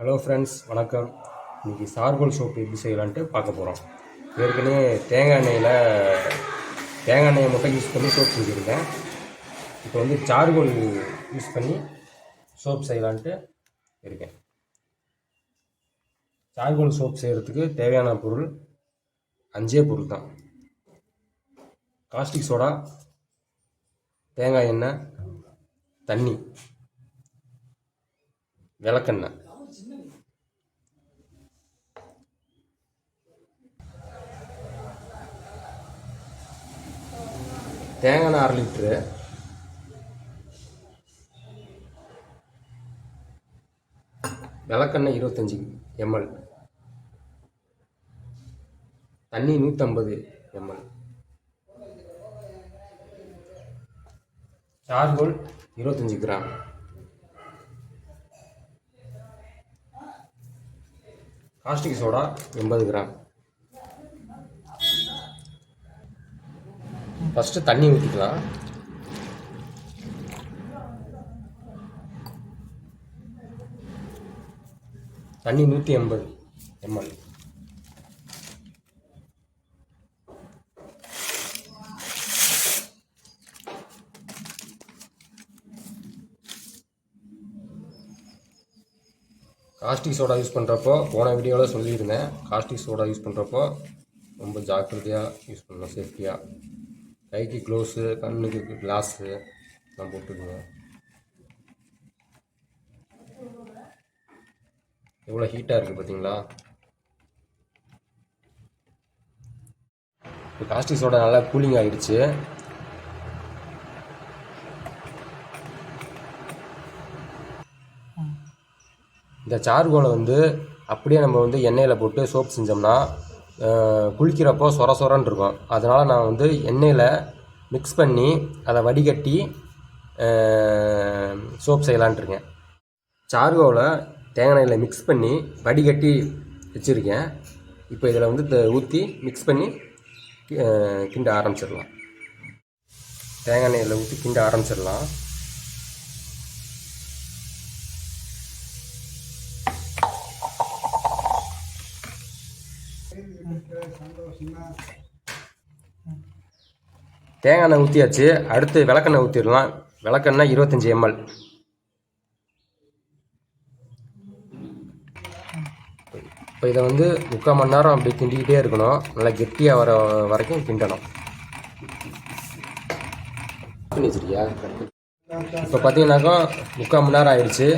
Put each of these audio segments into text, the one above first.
Hello friends, வணக்கம். இன்றைக்கி charcoal soap எப்படி செய்யலான்ட்டு பார்க்க போகிறோம். ஏற்கனவே தேங்காய் எண்ணெயை மட்டும் யூஸ் பண்ணி சோப் செஞ்சுருக்கேன். இப்போ வந்து சார்கோல் யூஸ் பண்ணி சோப் செய்யலான்ட்டு இருக்கேன். சார்கோல் சோப் செய்கிறதுக்கு தேவையான பொருள் 5 பொருள் தான். காஸ்டிக் சோடா, தேங்காய் எண்ணெய், தண்ணி, விளக்கெண்ணெய். தேங்காய் எண்ணெய் 1/2 லிட்டரு, விளக்கெண்ணெய் 25 ml, தண்ணி 150 ml, charcoal 25 gram, caustic soda 80 gram. First தண்ணி ஊற்றிக்கலாம். தண்ணி 180 ml. காஸ்டிக் சோடா யூஸ் பண்ணுறப்போ போன வீடியோவில் சொல்லியிருந்தேன். காஸ்டிக் சோடா யூஸ் பண்ணுறப்போ ரொம்ப ஜாக்கிரதையாக யூஸ் பண்ணணும், சேஃப்டியாக. கைக்கு க்ளோஸு, கண்ணுக்கு கிளாஸு எல்லாம் போட்டுக்கோங்க. எவ்வளோ ஹீட்டாக இருக்குது பார்த்தீங்களா? இப்போ காஸ்டிக் சோடா நல்லா கூலிங் ஆகிடுச்சு. இந்த சார்கோலை வந்து அப்படியே நம்ம வந்து எண்ணெயில் போட்டு சோப் செஞ்சோம்னா குளிக்கிறப்போ சொர சொரன்னு இருக்கும். அதனால் நான் வந்து எண்ணெயில் மிக்ஸ் பண்ணி அதை வடிகட்டி சோப் செய்யலான்ட்டு இருக்கேன். சார்கோலை தேங்காய் எண்ணெயில் மிக்ஸ் பண்ணி வடிகட்டி வச்சுருக்கேன். இப்போ இதில் வந்து ஊற்றி மிக்ஸ் பண்ணி கிண்ட ஆரம்பிச்சிடலாம். தேங்காய் எண்ணெயில் ஊற்றி கிண்ட ஆரம்பிச்சிடலாம். தேங்காய் எண்ணெய் ஊற்றியாச்சு. அடுத்து விளக்கெண்ணெய் ஊற்றிடலாம். விளக்கெண்ணெய் 25 ml. இப்போ இதை வந்து 3/4 மணி நேரம் அப்படி கிண்டிக்கிட்டே இருக்கணும். நல்லா கெட்டியாக வர வரைக்கும் கிண்டணும். வச்சுருக்கியா? இப்போ பார்த்தீங்கன்னாக்கா 3/4 மணி நேரம் ஆயிடுச்சு.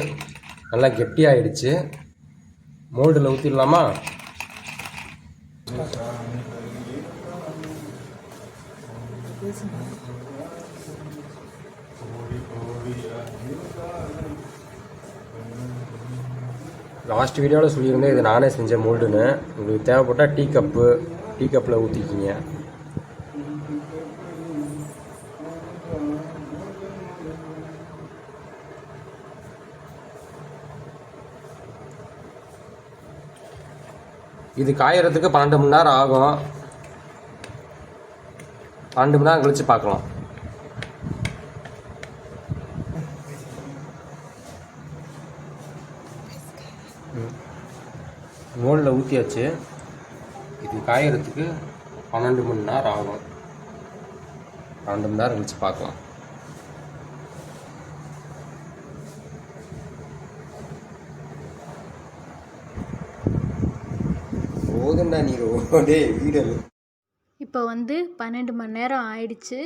நல்லா கெட்டியாக ஆயிடுச்சு. மோல்டில் ஊற்றிடலாமா? லாஸ்ட் வீடியோவில் சொல்லியிருந்தேன், இது நானே செஞ்ச மோல்டுன்னு. உங்களுக்கு தேவைப்பட்டால் டீ கப்பில் ஊற்றிக்கிங்க. இது காயறதுக்கு 12 மணி நேரம் ஆகும். 12 மணி நேரம் கழித்து பார்க்கலாம். மோல்டில் ஊற்றியாச்சு. இது காயறதுக்கு 12 மணி நேரம் ஆகும். 12 மணி நேரம் கழித்து பார்க்கலாம். போதுண்டா நீ ரோடே வீடு. இப்போ வந்து 12 மணி நேரம் ஆயிடுச்சு.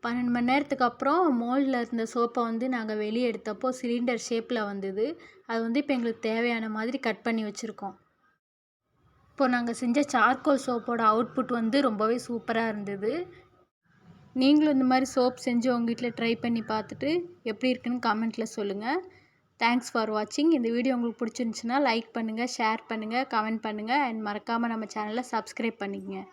12 மணி நேரத்துக்கு அப்புறம் மோல்டில் இருந்த சோப்பை வந்து நாங்கள் வெளியே எடுத்தப்போ சிலிண்டர் ஷேப்பில் வந்தது. அது வந்து இப்போ எங்களுக்கு தேவையான மாதிரி கட் பண்ணி வச்சுருக்கோம். இப்போ நாங்கள் செஞ்ச சார்கோல் சோப்போட அவுட்புட் வந்து ரொம்பவே சூப்பராக இருந்தது. நீங்களும் இந்த மாதிரி சோப் செஞ்சு உங்கள் வீட்டில் ட்ரை பண்ணி பார்த்துட்டு எப்படி இருக்குன்னு கமெண்ட்டில் சொல்லுங்கள். தேங்க்ஸ் ஃபார் வாட்சிங். இந்த வீடியோ உங்களுக்கு பிடிச்சிருந்துச்சுன்னா லைக் பண்ணுங்கள், ஷேர் பண்ணுங்கள், கமெண்ட் பண்ணுங்கள் அண்ட் மறக்காமல் நம்ம சேனலை சப்ஸ்கிரைப் பண்ணிக்கங்க.